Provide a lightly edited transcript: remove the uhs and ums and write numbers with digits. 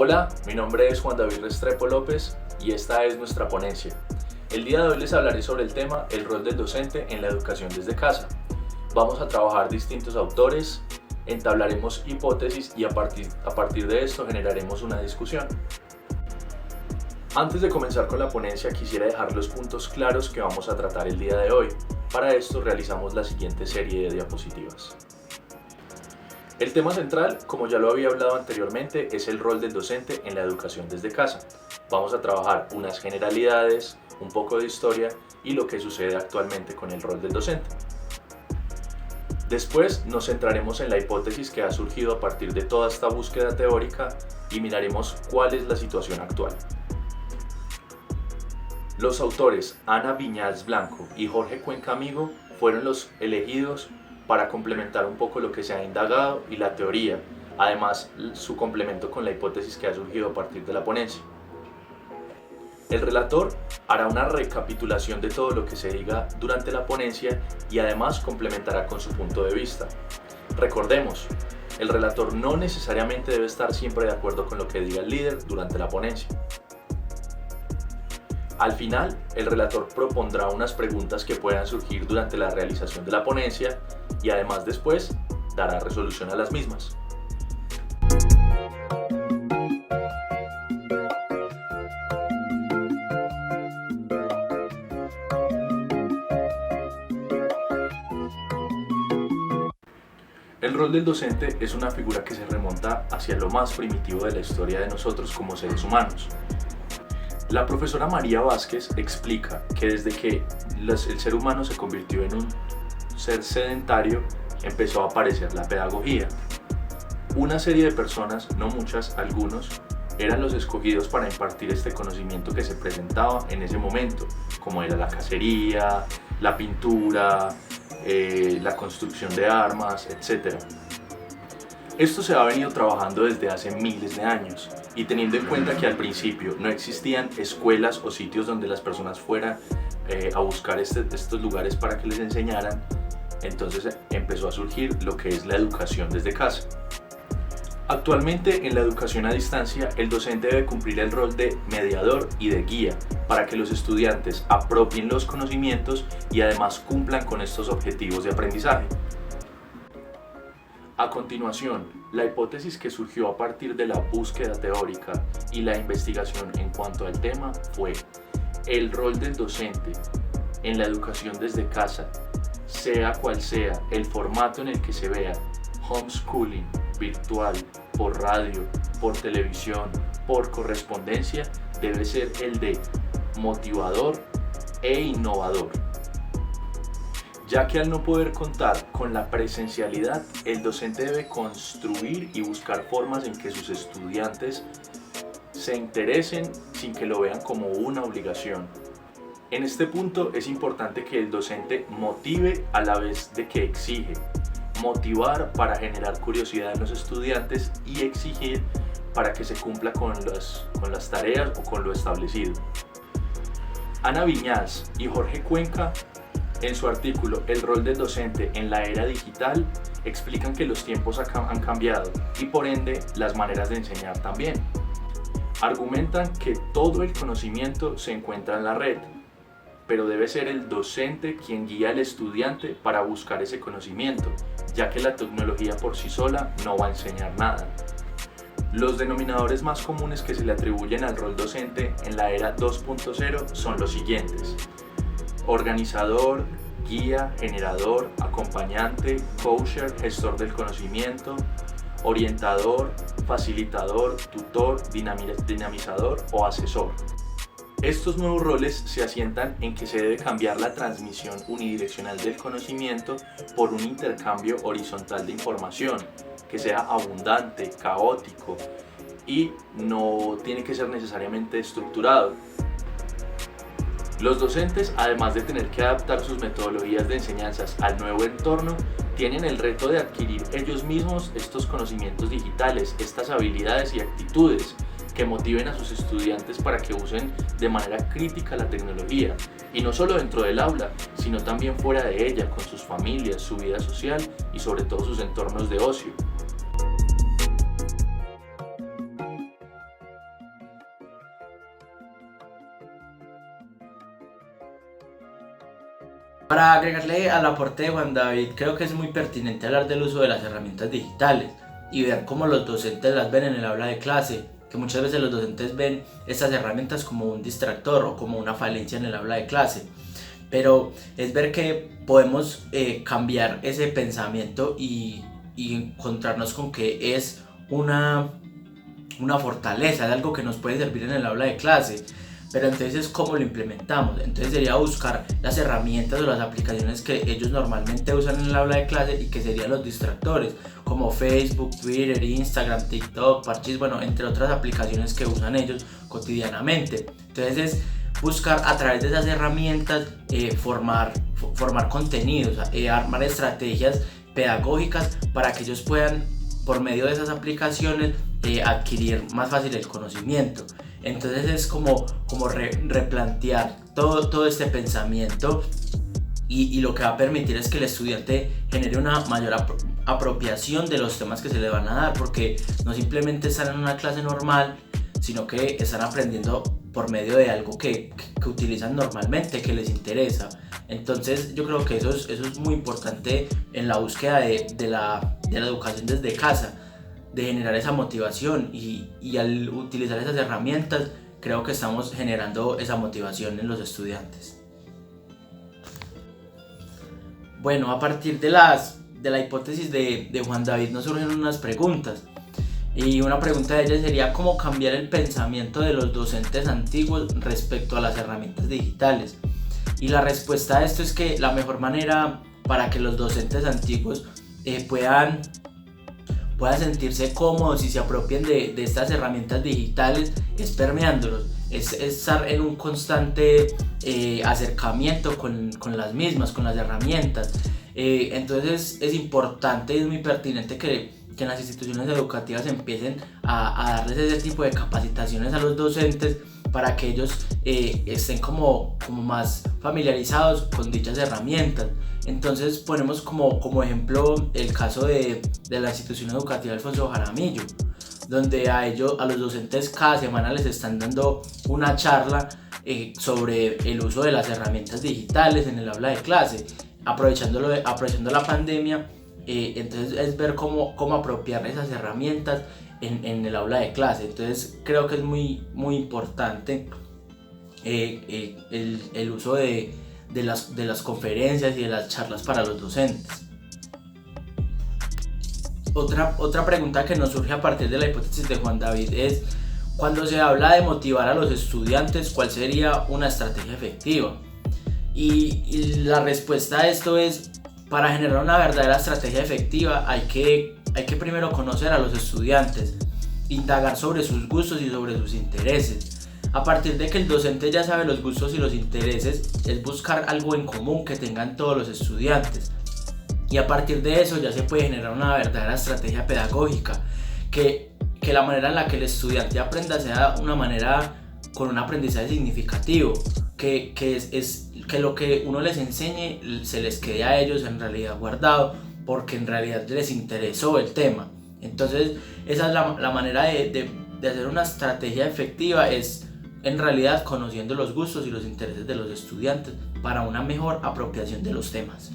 Hola, mi nombre es Juan David Restrepo López y esta es nuestra ponencia. El día de hoy les hablaré sobre el tema el rol del docente en la educación desde casa. Vamos a trabajar distintos autores, entablaremos hipótesis y a partir de esto generaremos una discusión. Antes de comenzar con la ponencia quisiera dejar los puntos claros que vamos a tratar el día de hoy. Para esto realizamos la siguiente serie de diapositivas. El tema central, como ya lo había hablado anteriormente, es el rol del docente en la educación desde casa. Vamos a trabajar unas generalidades, un poco de historia y lo que sucede actualmente con el rol del docente. Después nos centraremos en la hipótesis que ha surgido a partir de toda esta búsqueda teórica y miraremos cuál es la situación actual. Los autores Ana Viñals Blanco y Jorge Cuenca Amigo fueron los elegidos para complementar un poco lo que se ha indagado y la teoría, además su complemento con la hipótesis que ha surgido a partir de la ponencia. El relator hará una recapitulación de todo lo que se diga durante la ponencia y además complementará con su punto de vista. Recordemos, el relator no necesariamente debe estar siempre de acuerdo con lo que diga el líder durante la ponencia. Al final, el relator propondrá unas preguntas que puedan surgir durante la realización de la ponencia y además después dará resolución a las mismas. El rol del docente es una figura que se remonta hacia lo más primitivo de la historia de nosotros como seres humanos. La profesora María Vázquez explica que desde que el ser humano se convirtió en un ser sedentario, empezó a aparecer la pedagogía. Una serie de personas, no muchas, algunos, eran los escogidos para impartir este conocimiento que se presentaba en ese momento, como era la cacería, la pintura, la construcción de armas, etc. Esto se ha venido trabajando desde hace miles de años y teniendo en cuenta que al principio no existían escuelas o sitios donde las personas fueran a buscar estos lugares para que les enseñaran, entonces empezó a surgir lo que es la educación desde casa. Actualmente en la educación a distancia el docente debe cumplir el rol de mediador y de guía para que los estudiantes apropien los conocimientos y además cumplan con estos objetivos de aprendizaje. A continuación, la hipótesis que surgió a partir de la búsqueda teórica y la investigación en cuanto al tema fue el rol del docente en la educación desde casa, sea cual sea el formato en el que se vea, homeschooling, virtual, por radio, por televisión, por correspondencia, debe ser el de motivador e innovador. Ya que al no poder contar con la presencialidad, el docente debe construir y buscar formas en que sus estudiantes se interesen sin que lo vean como una obligación. En este punto es importante que el docente motive a la vez de que exige. Motivar para generar curiosidad en los estudiantes y exigir para que se cumpla con las tareas o con lo establecido. Ana Viñals y Jorge Cuenca, en su artículo El rol del docente en la era digital, explican que los tiempos han cambiado y por ende las maneras de enseñar también. Argumentan que todo el conocimiento se encuentra en la red, pero debe ser el docente quien guía al estudiante para buscar ese conocimiento, ya que la tecnología por sí sola no va a enseñar nada. Los denominadores más comunes que se le atribuyen al rol docente en la era 2.0 son los siguientes: organizador, guía, generador, acompañante, coacher, gestor del conocimiento, orientador, facilitador, tutor, dinamizador o asesor. Estos nuevos roles se asientan en que se debe cambiar la transmisión unidireccional del conocimiento por un intercambio horizontal de información, que sea abundante, caótico y no tiene que ser necesariamente estructurado. Los docentes, además de tener que adaptar sus metodologías de enseñanzas al nuevo entorno, tienen el reto de adquirir ellos mismos estos conocimientos digitales, estas habilidades y actitudes que motiven a sus estudiantes para que usen de manera crítica la tecnología, y no solo dentro del aula, sino también fuera de ella, con sus familias, su vida social y sobre todo sus entornos de ocio. Para agregarle al aporte de Juan David, creo que es muy pertinente hablar del uso de las herramientas digitales y ver cómo los docentes las ven en el aula de clase, que muchas veces los docentes ven estas herramientas como un distractor o como una falencia en el aula de clase. Pero es ver que podemos cambiar ese pensamiento y encontrarnos con que es una fortaleza, es algo que nos puede servir en el aula de clase. Pero entonces, ¿cómo lo implementamos? Entonces sería buscar las herramientas o las aplicaciones que ellos normalmente usan en el aula de clase y que serían los distractores, como Facebook, Twitter, Instagram, TikTok, Parchís, bueno, entre otras aplicaciones que usan ellos cotidianamente. Entonces es buscar a través de esas herramientas formar contenidos, armar estrategias pedagógicas para que ellos puedan, por medio de esas aplicaciones, adquirir más fácil el conocimiento. Entonces es como replantear todo este pensamiento y lo que va a permitir es que el estudiante genere una mayor apropiación de los temas que se le van a dar, porque no simplemente están en una clase normal, sino que están aprendiendo por medio de algo que utilizan normalmente, que les interesa. Entonces yo creo que eso es muy importante en la búsqueda de la educación desde casa, de generar esa motivación y al utilizar esas herramientas creo que estamos generando esa motivación en los estudiantes. Bueno, a partir de la hipótesis de Juan David nos surgen unas preguntas. Y una pregunta de ella sería cómo cambiar el pensamiento de los docentes antiguos respecto a las herramientas digitales. Y la respuesta a esto es que la mejor manera para que los docentes antiguos puedan sentirse cómodos y se apropien de estas herramientas digitales es permeándolos, es estar en un constante acercamiento con las mismas, con las herramientas. Entonces es importante y es muy pertinente que en las instituciones educativas empiecen a darles ese tipo de capacitaciones a los docentes para que ellos estén como más familiarizados con dichas herramientas. Entonces ponemos como ejemplo el caso de la institución educativa Alfonso Jaramillo, donde a los docentes cada semana les están dando una charla sobre el uso de las herramientas digitales en el aula de clase, aprovechando la pandemia. Entonces es ver cómo apropiar esas herramientas en el aula de clase. Entonces creo que es muy importante el uso de las conferencias y de las charlas para los docentes. Otra pregunta que nos surge a partir de la hipótesis de Juan David es: cuando se habla de motivar a los estudiantes, ¿cuál sería una estrategia efectiva? Y la respuesta a esto es: para generar una verdadera estrategia efectiva hay que primero conocer a los estudiantes, indagar sobre sus gustos y sobre sus intereses. A partir de que el docente ya sabe los gustos y los intereses, es buscar algo en común que tengan todos los estudiantes. Y a partir de eso ya se puede generar una verdadera estrategia pedagógica, que la manera en la que el estudiante aprenda sea una manera con un aprendizaje significativo, que lo que uno les enseñe se les quede a ellos en realidad guardado, porque en realidad les interesó el tema. Entonces esa es la manera de hacer una estrategia efectiva, es en realidad conociendo los gustos y los intereses de los estudiantes para una mejor apropiación de los temas.